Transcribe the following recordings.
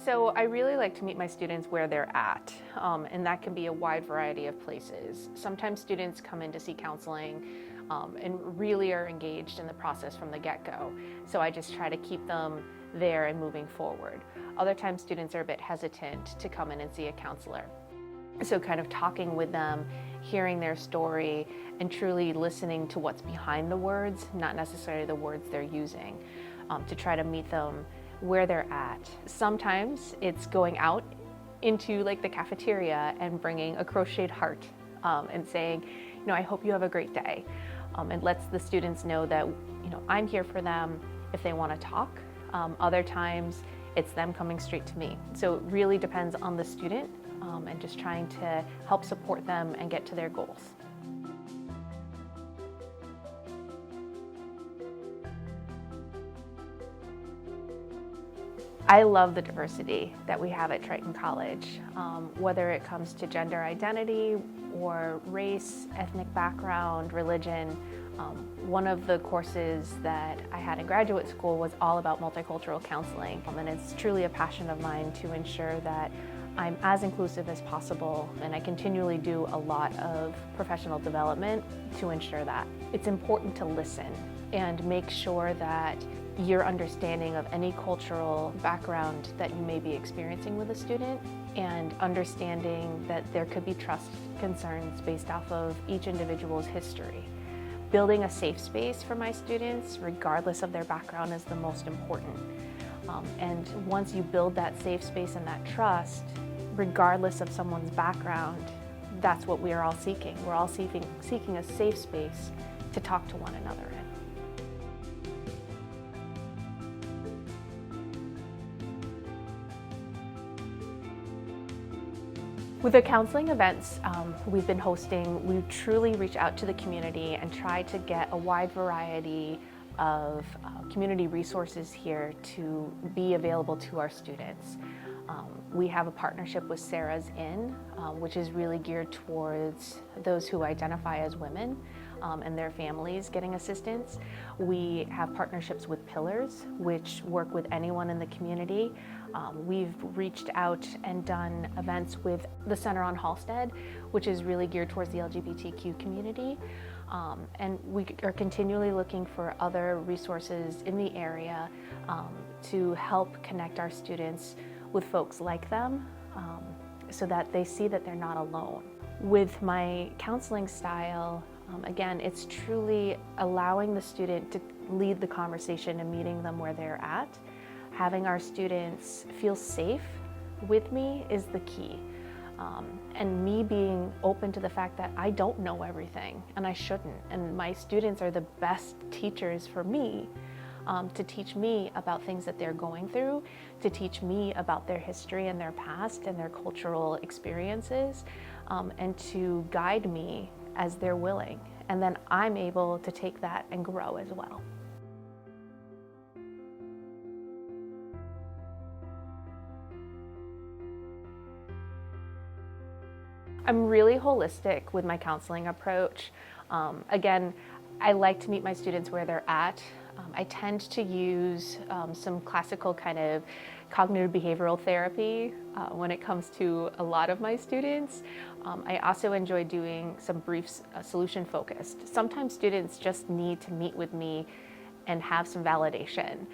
So I really like to meet my students where they're at, and that can be a wide variety of places. Sometimes students come in to see counseling and really are engaged in the process from the get-go. So I just try to keep them there and moving forward. Other times students are a bit hesitant to come in and see a counselor. So kind of talking with them, hearing their story, and truly listening to what's behind the words, not necessarily the words they're using, to try to meet them where they're at. Sometimes it's going out into like the cafeteria and bringing a crocheted heart and saying, I hope you have a great day. And lets the students know that, I'm here for them if they want to talk. Other times it's them coming straight to me. So it really depends on the student and just trying to help support them and get to their goals. I love the diversity that we have at Triton College, whether it comes to gender identity or race, ethnic background, religion. One of the courses that I had in graduate school was all about multicultural counseling, and it's truly a passion of mine to ensure that I'm as inclusive as possible, and I continually do a lot of professional development to ensure that. It's important to listen and make sure that your understanding of any cultural background that you may be experiencing with a student, and understanding that there could be trust concerns based off of each individual's history. Building a safe space for my students, regardless of their background, is the most important. And once you build that safe space and that trust, regardless of someone's background, that's what we are all seeking. We're all seeking a safe space to talk to one another in. With the counseling events we've been hosting, we truly reach out to the community and try to get a wide variety of community resources here to be available to our students. We have a partnership with Sarah's Inn, which is really geared towards those who identify as women and their families getting assistance. We have partnerships with Pillars, which work with anyone in the community. We've reached out and done events with the Center on Halsted, which is really geared towards the LGBTQ community. And we are continually looking for other resources in the area to help connect our students with folks like them so that they see that they're not alone. With my counseling style, again, it's truly allowing the student to lead the conversation and meeting them where they're at. Having our students feel safe with me is the key. And me being open to the fact that I don't know everything, and I shouldn't. And my students are the best teachers for me to teach me about things that they're going through, to teach me about their history and their past and their cultural experiences, and to guide me as they're willing. And then I'm able to take that and grow as well. I'm really holistic with my counseling approach. Again, I like to meet my students where they're at. I tend to use some classical kind of cognitive behavioral therapy when it comes to a lot of my students. I also enjoy doing some brief solution focused. Sometimes students just need to meet with me and have some validation.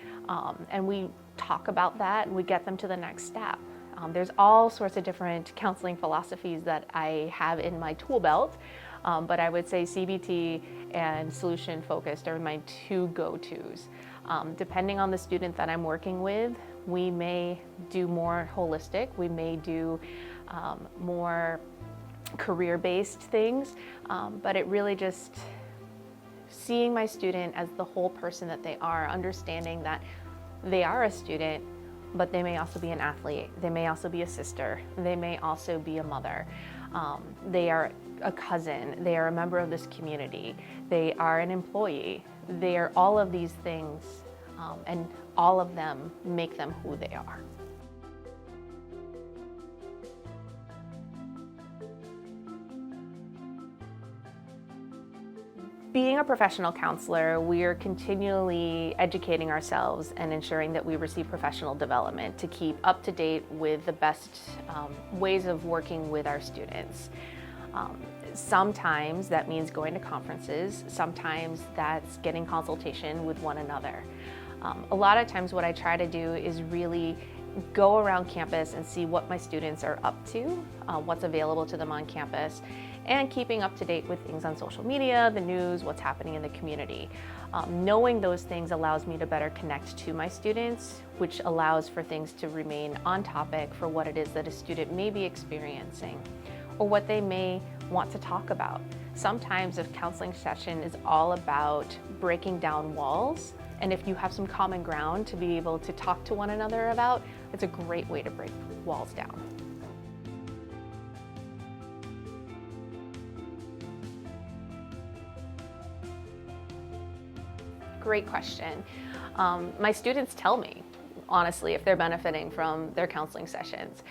And we talk about that and we get them to the next step. There's all sorts of different counseling philosophies that I have in my tool belt, but I would say CBT and solution focused are my two go-tos. Depending on the student that I'm working with, we may do more holistic, we may do more career-based things, but it really just seeing my student as the whole person that they are, understanding that they are a student, but they may also be an athlete, they may also be a sister, they may also be a mother, they are a cousin, they are a member of this community, they are an employee, they are all of these things, and all of them make them who they are. Being a professional counselor, we are continually educating ourselves and ensuring that we receive professional development to keep up to date with the best ways of working with our students. Sometimes that means going to conferences, sometimes that's getting consultation with one another. A lot of times what I try to do is really go around campus and see what my students are up to, what's available to them on campus, and keeping up to date with things on social media, the news, what's happening in the community. Knowing those things allows me to better connect to my students, which allows for things to remain on topic for what it is that a student may be experiencing or what they may want to talk about. Sometimes a counseling session is all about breaking down walls, and if you have some common ground to be able to talk to one another about, it's a great way to break walls down. Great question. My students tell me, honestly, if they're benefiting from their counseling sessions.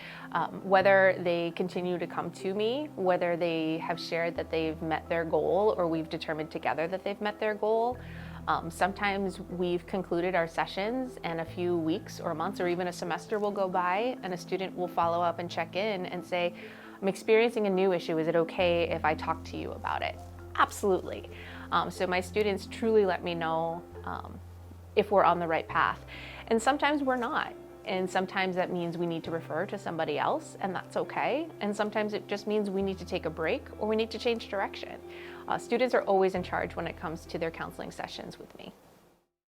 Whether they continue to come to me, whether they have shared that they've met their goal or we've determined together that they've met their goal. Sometimes we've concluded our sessions and a few weeks or months or even a semester will go by and a student will follow up and check in and say, I'm experiencing a new issue, is it okay if I talk to you about it? Absolutely. So my students truly let me know if we're on the right path. And sometimes we're not. And sometimes that means we need to refer to somebody else, and that's okay. And sometimes it just means we need to take a break or we need to change direction. Students are always in charge when it comes to their counseling sessions with me.